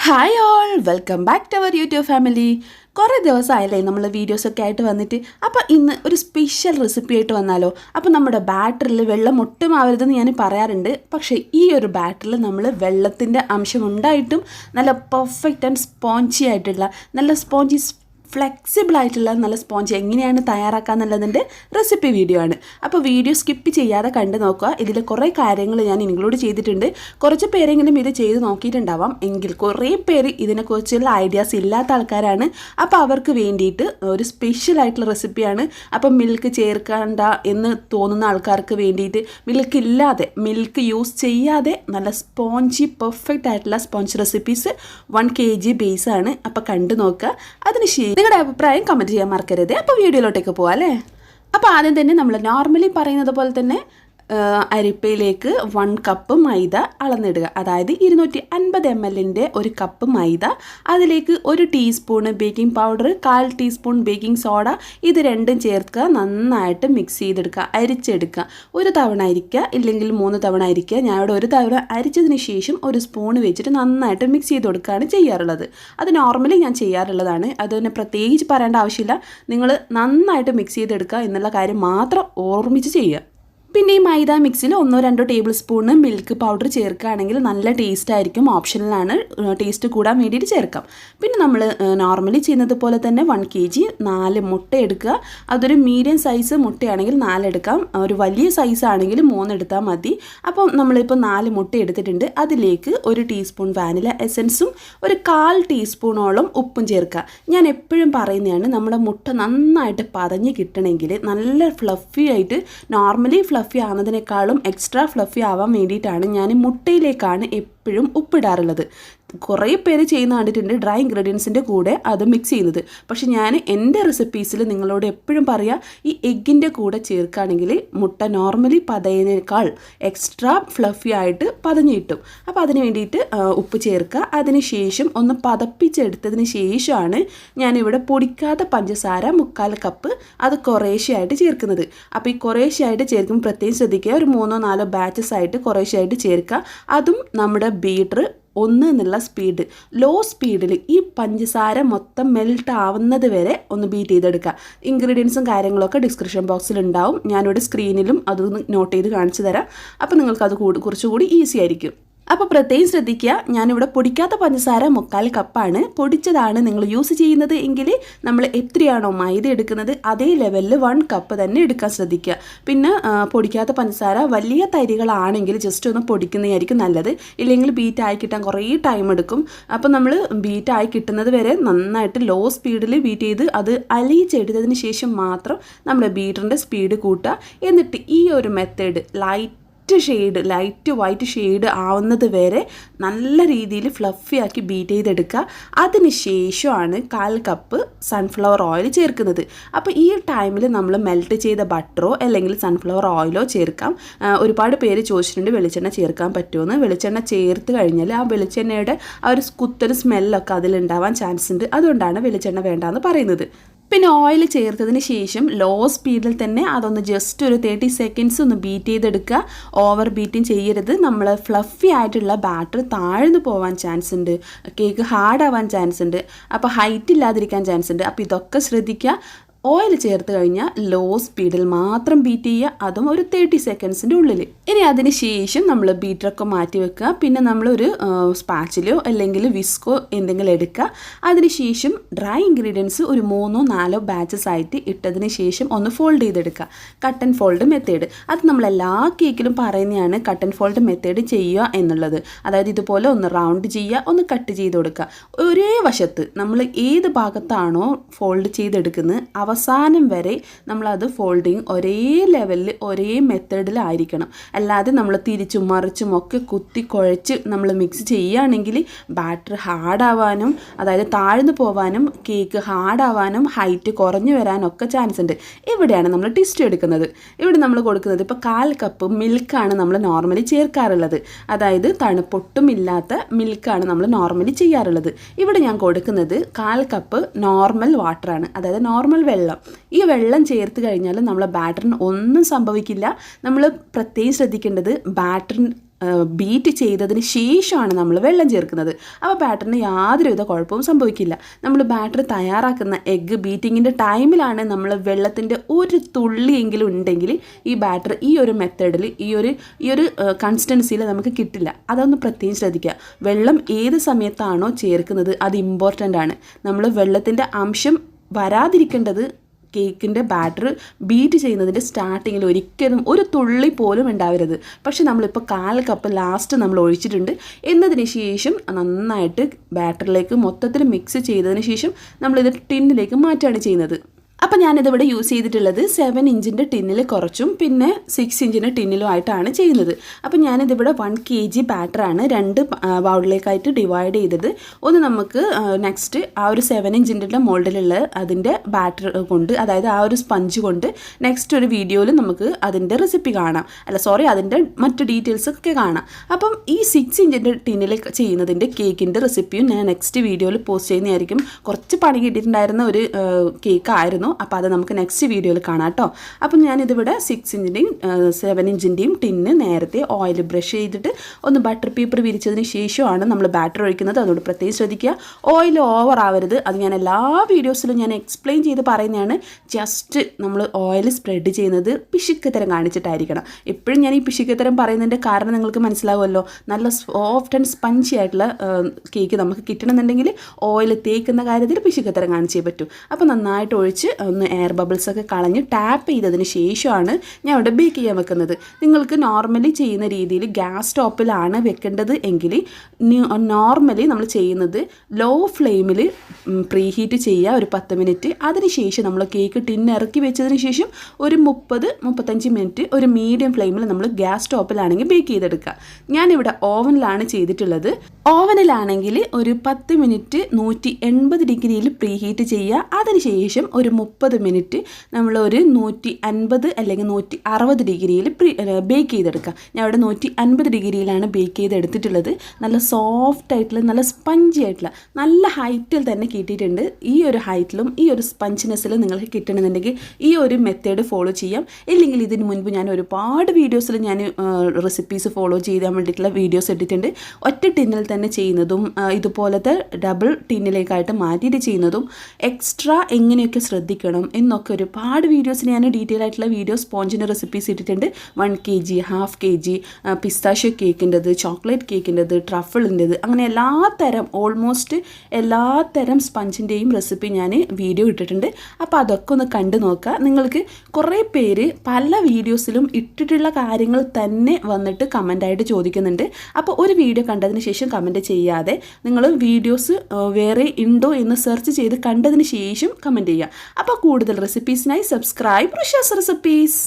Hi all welcome back to our YouTube family. കുറേ ദിവസമായില്ലേ നമ്മൾ വീഡിയോസൊക്കെ ആയിട്ട് വന്നിട്ട്. അപ്പോൾ ഇന്ന് ഒരു സ്പെഷ്യൽ റെസിപ്പി ആയിട്ട് വന്നാലോ. അപ്പോൾ നമ്മുടെ ബാറ്ററിൽ വെള്ളം ഒട്ടും ആവരുതെന്ന് ഞാൻ പറയാറുണ്ട്. പക്ഷേ ഈ ഒരു ബാറ്ററിൽ നമ്മൾ വെള്ളത്തിൻ്റെ അംശം ഉണ്ടായിട്ടും നല്ല പെർഫെക്റ്റ് ആൻഡ് സ്പോഞ്ചി ആയിട്ടുള്ള നല്ല സ്പോഞ്ചി ഫ്ലെക്സിബിൾ ആയിട്ടുള്ള നല്ല സ്പോഞ്ച് എങ്ങനെയാണ് തയ്യാറാക്കുക എന്നുള്ളതിൻ്റെ റെസിപ്പി വീഡിയോ ആണ്. അപ്പോൾ വീഡിയോ സ്കിപ്പ് ചെയ്യാതെ കണ്ടു നോക്കുക. ഇതിൽ കുറേ കാര്യങ്ങൾ ഞാൻ ഇൻക്ലൂഡ് ചെയ്തിട്ടുണ്ട്. കുറച്ച് പേരെങ്കിലും ഇത് ചെയ്ത് നോക്കിയിട്ടുണ്ടാവാം, എങ്കിൽ കുറേ പേര് ഇതിനെക്കുറിച്ചുള്ള ഐഡിയാസ് ഇല്ലാത്ത ആൾക്കാരാണ്. അപ്പോൾ അവർക്ക് വേണ്ടിയിട്ട് ഒരു സ്പെഷ്യൽ ആയിട്ടുള്ള റെസിപ്പിയാണ്. അപ്പം മിൽക്ക് ചേർക്കണ്ട എന്ന് തോന്നുന്ന ആൾക്കാർക്ക് വേണ്ടിയിട്ട് മിൽക്ക് യൂസ് ചെയ്യാതെ നല്ല സ്പോഞ്ചി പെർഫെക്റ്റ് ആയിട്ടുള്ള സ്പോഞ്ച് റെസിപ്പീസ് 1 kg ബേസാണ്. അപ്പോൾ കണ്ടു നോക്കുക. അതിനുശേഷം നിങ്ങളുടെ അഭിപ്രായം കമൻറ്റ് ചെയ്യാൻ മറക്കരുത്. അപ്പോൾ വീഡിയോയിലോട്ടേക്ക് പോകാം അല്ലേ. അപ്പോൾ ആദ്യം തന്നെ നമ്മൾ നോർമലി പറയുന്നത് പോലെ തന്നെ അരിപ്പയിലേക്ക് 1 കപ്പ് മൈദ അളന്നിടുക. അതായത് 250 ml ഒരു കപ്പ് മൈദ, അതിലേക്ക് 1 teaspoon baking powder, 1/4 teaspoon baking soda, ഇത് രണ്ടും ചേർക്കുക. നന്നായിട്ട് മിക്സ് ചെയ്തെടുക്കുക, അരിച്ചെടുക്കുക. ഒരു തവണ അരിക്കുക, ഇല്ലെങ്കിൽ 3 തവണ അരിക്കുക. ഞാൻ ഇവിടെ ഒരു തവണ അരിച്ചതിന് ശേഷം ഒരു സ്പൂൺ വെച്ചിട്ട് നന്നായിട്ട് മിക്സ് ചെയ്ത് കൊടുക്കുകയാണ് ചെയ്യാറുള്ളത്. അത് നോർമലി ഞാൻ ചെയ്യാറുള്ളതാണ്. അതിന് പ്രത്യേകിച്ച് പറയേണ്ട ആവശ്യമില്ല. നിങ്ങൾ നന്നായിട്ട് മിക്സ് ചെയ്തെടുക്കുക എന്നുള്ള കാര്യം മാത്രം ഓർമ്മിച്ച് ചെയ്യുക. പിന്നെ ഈ മൈദ മിക്സിൽ 1-2 ടേബിൾ സ്പൂൺ മിൽക്ക് പൗഡർ ചേർക്കുകയാണെങ്കിൽ നല്ല ടേസ്റ്റ് ആയിരിക്കും. ഓപ്ഷനിലാണ്, ടേസ്റ്റ് കൂടാൻ വേണ്ടിയിട്ട് ചേർക്കാം. പിന്നെ നമ്മൾ നോർമലി ചെയ്യുന്നത് പോലെ തന്നെ 1 kg 4 മുട്ട എടുക്കുക. അതൊരു മീഡിയം സൈസ് മുട്ടയാണെങ്കിൽ 4 എടുക്കാം, ഒരു വലിയ സൈസ് ആണെങ്കിൽ 3 എടുത്താൽ മതി. അപ്പം നമ്മളിപ്പോൾ 4 മുട്ട എടുത്തിട്ടുണ്ട്. അതിലേക്ക് 1 ടീസ്പൂൺ വാനില എസൻസും 1/4 ടീസ്പൂണോളം ഉപ്പും ചേർക്കുക. ഞാൻ എപ്പോഴും പറയുന്നതാണ്, നമ്മുടെ മുട്ട നന്നായിട്ട് പതഞ്ഞ് കിട്ടണമെങ്കിൽ നല്ല ഫ്ലഫി ആയിട്ട്, നോർമലി ഫ്ലഫി ആവുന്നതിനേക്കാളും എക്സ്ട്രാ ഫ്ലഫി ആവാൻ വേണ്ടിയിട്ടാണ് ഞാൻ മുട്ടയിലേക്കാണ് എപ്പോഴും ഉപ്പിടാറുള്ളത്. കുറേ പേര് ചെയ്യുന്ന കണ്ടിട്ടുണ്ട് ഡ്രൈ ഇൻഗ്രീഡിയൻസിൻ്റെ കൂടെ അത് മിക്സ് ചെയ്യുന്നത്. പക്ഷെ ഞാൻ എൻ്റെ റെസിപ്പീസിൽ നിങ്ങളോട് എപ്പോഴും പറയാം, ഈ എഗ്ഗിൻ്റെ കൂടെ ചേർക്കുകയാണെങ്കിൽ മുട്ട നോർമലി പതയുന്നതിനേക്കാൾ എക്സ്ട്രാ ഫ്ലഫി ആയിട്ട് പതഞ്ഞ് കിട്ടും. അപ്പോൾ അതിന് വേണ്ടിയിട്ട് ഉപ്പ് ചേർക്കുക. അതിന് ശേഷം ഒന്ന് പതപ്പിച്ചെടുത്തതിന് ശേഷമാണ് ഞാനിവിടെ പൊടിക്കാത്ത പഞ്ചസാര 1/4 കപ്പ് അത് കുറേശ്ശെയായിട്ട് ചേർക്കുന്നത്. അപ്പോൾ ഈ കുറേശ്ശെയായിട്ട് ചേർക്കുമ്പോൾ പ്രത്യേകം ശ്രദ്ധിക്കുക, ഒരു 3-4 ബാച്ചസ് ആയിട്ട് കുറേശ്ശെയായിട്ട് ചേർക്കുക. അതും നമ്മുടെ ബീറ്റർ 1 എന്നുള്ള സ്പീഡ്, ലോ സ്പീഡിൽ ഈ പഞ്ചസാര മൊത്തം മെൽട്ട് ആവുന്നത് വരെ ഒന്ന് ബീറ്റ് ചെയ്തെടുക്കുക. ഇൻഗ്രീഡിയൻസും കാര്യങ്ങളൊക്കെ ഡിസ്ക്രിപ്ഷൻ ബോക്സിൽ ഉണ്ടാവും. ഞാനിവിടെ സ്ക്രീനിലും അതൊന്ന് നോട്ട് ചെയ്ത് കാണിച്ചു തരാം. അപ്പോൾ നിങ്ങൾക്കത് കുറച്ചുകൂടി ഈസി ആയിരിക്കും. അപ്പോൾ പ്രത്യേകം ശ്രദ്ധിക്കുക, ഞാനിവിടെ പൊടിക്കാത്ത പഞ്ചസാര 1/4 കപ്പാണ്. പൊടിച്ചതാണ് നിങ്ങൾ യൂസ് ചെയ്യുന്നത് എങ്കിൽ നമ്മൾ എത്രയാണോ മൈദ എടുക്കുന്നത് അതേ ലെവലിൽ 1 കപ്പ് തന്നെ എടുക്കാൻ ശ്രദ്ധിക്കുക. പിന്നെ പൊടിക്കാത്ത പഞ്ചസാര വലിയ തരികളാണെങ്കിൽ ജസ്റ്റ് ഒന്ന് പൊടിക്കുന്നതായിരിക്കും നല്ലത്. ഇല്ലെങ്കിൽ ബീറ്റായി കിട്ടാൻ കുറേ ടൈം എടുക്കും. അപ്പോൾ നമ്മൾ ബീറ്റായി കിട്ടുന്നത് വരെ നന്നായിട്ട് ലോ സ്പീഡിൽ ബീറ്റ് ചെയ്ത് അത് അലിയിച്ചെടുത്തതിന് ശേഷം മാത്രം നമ്മുടെ ബീറ്ററിൻ്റെ സ്പീഡ് കൂട്ടുക. എന്നിട്ട് ഈ ഒരു മെത്തേഡ് ലൈറ്റ് വൈറ്റ് ഷെയ്ഡ് ആവുന്നത് വരെ നല്ല രീതിയിൽ ഫ്ലഫി ആക്കി ബീറ്റ് ചെയ്തെടുക്കുക. അതിന് ശേഷമാണ് 1/4 കപ്പ് സൺഫ്ലവർ ഓയിൽ ചേർക്കുന്നത്. അപ്പോൾ ഈ ടൈമിൽ നമ്മൾ മെൽറ്റ് ചെയ്ത ബട്ടറോ അല്ലെങ്കിൽ സൺഫ്ലവർ ഓയിലോ ചേർക്കാം. ഒരുപാട് പേര് ചോദിച്ചിട്ടുണ്ട് വെളിച്ചെണ്ണ ചേർക്കാൻ പറ്റുമെന്ന്. വെളിച്ചെണ്ണ ചേർത്ത് കഴിഞ്ഞാൽ ആ വെളിച്ചെണ്ണയുടെ ആ ഒരു കുത്തൽ സ്മെല്ലൊക്കെ അതിലുണ്ടാവാൻ ചാൻസ് ഉണ്ട്. അതുകൊണ്ടാണ് വെളിച്ചെണ്ണ വേണ്ടാന്ന് പറയുന്നത്. പിന്നെ ഓയിൽ ചേർത്തതിന് ശേഷം ലോ സ്പീഡിൽ തന്നെ അതൊന്ന് ജസ്റ്റ് ഒരു 30 സെക്കൻഡ്സ് ഒന്ന് ബീറ്റ് ചെയ്തെടുക്കുക. ഓവർ ബീറ്റിംഗ് ചെയ്യരുത്. നമ്മൾ ഫ്ലഫി ആയിട്ടുള്ള ബാറ്റർ താഴ്ന്നു പോകാൻ ചാൻസ് ഉണ്ട്, കേക്ക് ഹാർഡാവാൻ ചാൻസ് ഉണ്ട്, അപ്പോൾ ഹൈറ്റ് ഇല്ലാതിരിക്കാൻ ചാൻസ് ഉണ്ട്. അപ്പോൾ ഇതൊക്കെ ശ്രദ്ധിക്കുക. ഓയിൽ ചേർത്ത് കഴിഞ്ഞാൽ ലോ സ്പീഡിൽ മാത്രം ബീറ്റ് ചെയ്യുക, അതും ഒരു 30 സെക്കൻഡ്സിൻ്റെ ഉള്ളിൽ. ഇനി അതിന് ശേഷം നമ്മൾ ബീറ്ററൊക്കെ മാറ്റി വെക്കുക. പിന്നെ നമ്മളൊരു സ്പാച്ചിലോ അല്ലെങ്കിൽ വിസ്കോ എന്തെങ്കിലും എടുക്കുക. അതിന് ശേഷം ഡ്രൈ ഇൻഗ്രീഡിയൻസ് ഒരു 3-4 ബാച്ചസ് ആയിട്ട് ഇട്ടതിന് ശേഷം ഒന്ന് ഫോൾഡ് ചെയ്തെടുക്കുക. കട്ട് ആൻഡ് ഫോൾഡ് മെത്തേഡ്, അത് നമ്മൾ എല്ലാ കേക്കിലും പറയുന്നതാണ്, കട്ട് ആൻഡ് ഫോൾഡ് മെത്തേഡ് ചെയ്യുക എന്നുള്ളത്. അതായത് ഇതുപോലെ ഒന്ന് റൗണ്ട് ചെയ്യുക, ഒന്ന് കട്ട് ചെയ്ത് കൊടുക്കുക. ഒരേ വശത്ത് നമ്മൾ ഏത് ഭാഗത്താണോ ഫോൾഡ് ചെയ്തെടുക്കുന്നത് അവസാനം വരെ നമ്മളത് ഫോൾഡിങ് ഒരേ ലെവലിൽ ഒരേ മെത്തേഡിലായിരിക്കണം. അല്ലാതെ നമ്മൾ തിരിച്ചും മറിച്ചും ഒക്കെ കുത്തി കുഴച്ച് നമ്മൾ മിക്സ് ചെയ്യുകയാണെങ്കിൽ ബാറ്റർ ഹാർഡാവാനും, അതായത് താഴ്ന്നു പോവാനും, കേക്ക് ഹാർഡാവാനും, ഹൈറ്റ് കുറഞ്ഞു വരാനൊക്കെ ചാൻസ് ഉണ്ട്. ഇവിടെയാണ് നമ്മൾ ട്വിസ്റ്റ് എടുക്കുന്നത്. ഇവിടെ നമ്മൾ കൊടുക്കുന്നത് ഇപ്പോൾ 1/4 കപ്പ് മിൽക്കാണ് നമ്മൾ നോർമലി ചേർക്കാറുള്ളത്. അതായത് തണുപ്പൊട്ടും ഇല്ലാത്ത മിൽക്കാണ് നമ്മൾ നോർമലി ചെയ്യാറുള്ളത്. ഇവിടെ ഞാൻ കൊടുക്കുന്നത് 1/4 കപ്പ് നോർമൽ വാട്ടറാണ്, അതായത് നോർമൽ വെള്ളം. ഈ വെള്ളം ചേർത്ത് കഴിഞ്ഞാൽ നമ്മളെ ബാറ്ററിന് ഒന്നും സംഭവിക്കില്ല. നമ്മൾ പ്രത്യേകം ശ്രദ്ധിക്കേണ്ടത് ബാറ്ററിന് ബീറ്റ് ചെയ്തതിന് ശേഷമാണ് നമ്മൾ വെള്ളം ചേർക്കുന്നത്. അപ്പോൾ ബാറ്ററിന് യാതൊരുവിധ കുഴപ്പവും സംഭവിക്കില്ല. നമ്മൾ ബാറ്റർ തയ്യാറാക്കുന്ന എഗ്ഗ് ബീറ്റിങ്ങിൻ്റെ ടൈമിലാണ് നമ്മൾ വെള്ളത്തിൻ്റെ ഒരു തുള്ളിയെങ്കിലും ഉണ്ടെങ്കിൽ ഈ ബാറ്റർ ഈ ഒരു മെത്തേഡിൽ ഈ ഒരു കൺസിസ്റ്റൻസിയിൽ നമുക്ക് കിട്ടില്ല. അതൊന്ന് പ്രത്യേകം ശ്രദ്ധിക്കുക. വെള്ളം ഏത് സമയത്താണോ ചേർക്കുന്നത് അത് ഇമ്പോർട്ടൻ്റ് ആണ്. നമ്മൾ വെള്ളത്തിൻ്റെ അംശം വരാതിരിക്കേണ്ടത് കേക്കിൻ്റെ ബാറ്റർ ബീറ്റ് ചെയ്യുന്നതിൻ്റെ സ്റ്റാർട്ടിങ്ങിൽ ഒരിക്കലും ഒരു തുള്ളി പോലും ഉണ്ടാവരുത്. പക്ഷെ നമ്മളിപ്പോൾ 1/4 കപ്പ് ലാസ്റ്റ് നമ്മൾ ഒഴിച്ചിട്ടുണ്ട്. എന്നതിന് ശേഷം നന്നായിട്ട് ബാറ്ററിലേക്ക് മൊത്തത്തിൽ മിക്സ് ചെയ്തതിന് ശേഷം നമ്മളിത് ടിന്നിലേക്ക് മാറ്റുകയാണ് ചെയ്യുന്നത്. അപ്പോൾ ഞാനിതിവിടെ യൂസ് ചെയ്തിട്ടുള്ളത് 7 ഇഞ്ചിൻ്റെ ടിന്നിൽ കുറച്ചും പിന്നെ 6 ഇഞ്ചിൻ്റെ ടിന്നിലും ആയിട്ടാണ് ചെയ്യുന്നത്. അപ്പോൾ ഞാനിതിവിടെ 1 kg ബാറ്ററാണ് 2 ബൗളിലേക്കായിട്ട് ഡിവൈഡ് ചെയ്തത്. ഒന്ന് നമുക്ക് നെക്സ്റ്റ് ആ ഒരു 7 ഇഞ്ചിൻ്റെ മോൾഡിലുള്ള അതിൻ്റെ ബാറ്റർ കൊണ്ട്, അതായത് ആ ഒരു സ്പഞ്ച് കൊണ്ട് നെക്സ്റ്റ് ഒരു വീഡിയോയിൽ നമുക്ക് അതിൻ്റെ റെസിപ്പി കാണാം. അതിൻ്റെ മറ്റ് ഡീറ്റെയിൽസ് ഒക്കെ കാണാം. അപ്പം ഈ 6 ഇഞ്ചിൻ്റെ ടിന്നിൽ ചെയ്യുന്നതിൻ്റെ കേക്കിൻ്റെ റെസിപ്പിയും ഞാൻ നെക്സ്റ്റ് വീഡിയോയിൽ പോസ്റ്റ് ചെയ്യുന്നതായിരിക്കും. കുറച്ച് പണി കിട്ടിയിട്ടുണ്ടായിരുന്ന ഒരു കേക്കായിരുന്നു. അപ്പോൾ അത് നമുക്ക് നെക്സ്റ്റ് വീഡിയോയിൽ കാണാം കേട്ടോ. അപ്പം ഞാനിതിവിടെ 6 ഇഞ്ചിൻ്റെയും 7 ഇഞ്ചിൻ്റെയും ടിന്ന് നേരത്തെ ഓയിൽ ബ്രഷ് ചെയ്തിട്ട് ഒന്ന് ബട്ടർ പേപ്പർ വിരിച്ചതിന് ശേഷമാണ് നമ്മൾ ബാറ്റർ ഒഴിക്കുന്നത്. അതുകൊണ്ട് പ്രത്യേകം ശ്രദ്ധിക്കുക, ഓയിൽ ഓവർ ആവരുത്. അത് ഞാൻ എല്ലാ വീഡിയോസിലും ഞാൻ എക്സ്പ്ലെയിൻ ചെയ്ത് പറയുന്നതാണ്. ജസ്റ്റ് നമ്മൾ ഓയിൽ സ്പ്രെഡ് ചെയ്യുന്നത് പിശുക്കത്തരം കാണിച്ചിട്ടായിരിക്കണം. എപ്പോഴും ഞാൻ ഈ പിശുക്കത്തരം പറയുന്നതിൻ്റെ കാരണം നിങ്ങൾക്ക് മനസ്സിലാവുമല്ലോ. നല്ല സോഫ്റ്റ് ആൻഡ് സ്പഞ്ചി ആയിട്ടുള്ള കേക്ക് നമുക്ക് കിട്ടണമെന്നുണ്ടെങ്കിൽ ഓയിൽ തേക്കുന്ന കാര്യത്തിൽ പിശുക്കത്തരം കാണിച്ചേ പറ്റൂ. അപ്പോൾ നന്നായിട്ട് ഒഴിച്ച് ഒന്ന് എയർ ബബിൾസ് ഒക്കെ കളഞ്ഞ് ടാപ്പ് ചെയ്തതിന് ശേഷമാണ് ഞാൻ ഇവിടെ ബേക്ക് ചെയ്യാൻ വെക്കുന്നത്. നിങ്ങൾക്ക് നോർമലി ചെയ്യുന്ന രീതിയിൽ ഗ്യാസ് സ്റ്റോപ്പിലാണ് വെക്കേണ്ടത് എങ്കിൽ നോർമലി നമ്മൾ ചെയ്യുന്നത് ലോ ഫ്ലെയിമിൽ പ്രീ ഹീറ്റ് ചെയ്യുക ഒരു 10 മിനിറ്റ്. അതിനുശേഷം നമ്മൾ കേക്ക് ടിന്ന് ഇറക്കി വെച്ചതിന് ശേഷം ഒരു 30-35 മിനിറ്റ് ഒരു മീഡിയം ഫ്ലെയിമിൽ നമ്മൾ ഗ്യാസ് സ്റ്റോപ്പിലാണെങ്കിൽ ബേക്ക് ചെയ്തെടുക്കുക. ഞാനിവിടെ ഓവനിലാണ് ചെയ്തിട്ടുള്ളത്. ഓവനിലാണെങ്കിൽ ഒരു 10 മിനിറ്റ് 180 ഡിഗ്രിയിൽ പ്രീ ഹീറ്റ് ചെയ്യുക. അതിനുശേഷം ഒരു 30 മിനിറ്റ് നമ്മൾ ഒരു 150 അല്ലെങ്കിൽ 160 ഡിഗ്രിയിൽ ബേക്ക് ചെയ്തെടുക്കുക. ഞാൻ ഇവിടെ 150 ഡിഗ്രിയിലാണ് ബേക്ക് ചെയ്തെടുത്തിട്ടുള്ളത്. നല്ല സോഫ്റ്റ് ആയിട്ടുള്ള നല്ല സ്പഞ്ചി ആയിട്ടുള്ള നല്ല ഹൈറ്റിൽ തന്നെ കിട്ടിയിട്ടുണ്ട്. ഈ ഒരു ഹൈറ്റിലും ഈ ഒരു സ്പഞ്ചിനെസ്സിലും നിങ്ങൾക്ക് കിട്ടണമെന്നുണ്ടെങ്കിൽ ഈ ഒരു മെത്തേഡ് ഫോളോ ചെയ്യാം. ഇല്ലെങ്കിൽ ഇതിന് മുൻപ് ഞാൻ ഒരുപാട് വീഡിയോസിൽ ഞാൻ റെസിപ്പീസ് ഫോളോ ചെയ്യാൻ വേണ്ടിയിട്ടുള്ള വീഡിയോസ് ഇട്ടിട്ടുണ്ട്. ഒറ്റ ടിന്നിൽ തന്നെ ചെയ്യുന്നതും ഇതുപോലത്തെ ഡബിൾ ടിന്നിലേക്കായിട്ട് മാറ്റിയിട്ട് ചെയ്യുന്നതും എക്സ്ട്രാ എങ്ങനെയൊക്കെ ശ്രദ്ധിക്കണം എന്നൊക്കെ ഒരുപാട് വീഡിയോസ് ഞാൻ ഡീറ്റെയിൽ ആയിട്ടുള്ള വീഡിയോ സ്പോഞ്ചിൻ്റെ റെസിപ്പീസ് ഇട്ടിട്ടുണ്ട്. 1 kg, 1/2 kg പിസ്താഷ്യോ കേക്കിൻ്റെത്, ചോക്ലേറ്റ് കേക്കിൻ്റെത്, ട്രഫിളിൻ്റെത്, അങ്ങനെ ഓൾമോസ്റ്റ് എല്ലാത്തരം സ്പഞ്ചിൻ്റെയും റെസിപ്പി ഞാൻ വീഡിയോ ഇട്ടിട്ടുണ്ട്. അപ്പോൾ അതൊക്കെ ഒന്ന് കണ്ടു നോക്കുക. നിങ്ങൾക്ക് കുറേ പേര് പല വീഡിയോസിലും ഇട്ടിട്ടുള്ള കാര്യങ്ങൾ തന്നെ വന്നിട്ട് കമൻ്റായിട്ട് ചോദിക്കുന്നുണ്ട്. അപ്പോൾ ഒരു വീഡിയോ കണ്ടതിന് ശേഷം കമൻറ്റ് ചെയ്യാതെ നിങ്ങൾ വീഡിയോസ് വേറെ ഉണ്ടോ എന്ന് സെർച്ച് ചെയ്ത് കണ്ടതിന് ശേഷം കമൻറ്റ് ചെയ്യുക. അപ്പോൾ കൂടുതൽ റെസിപ്പീസിനായി സബ്സ്ക്രൈബ് റുഷാസ് റെസിപ്പീസ്.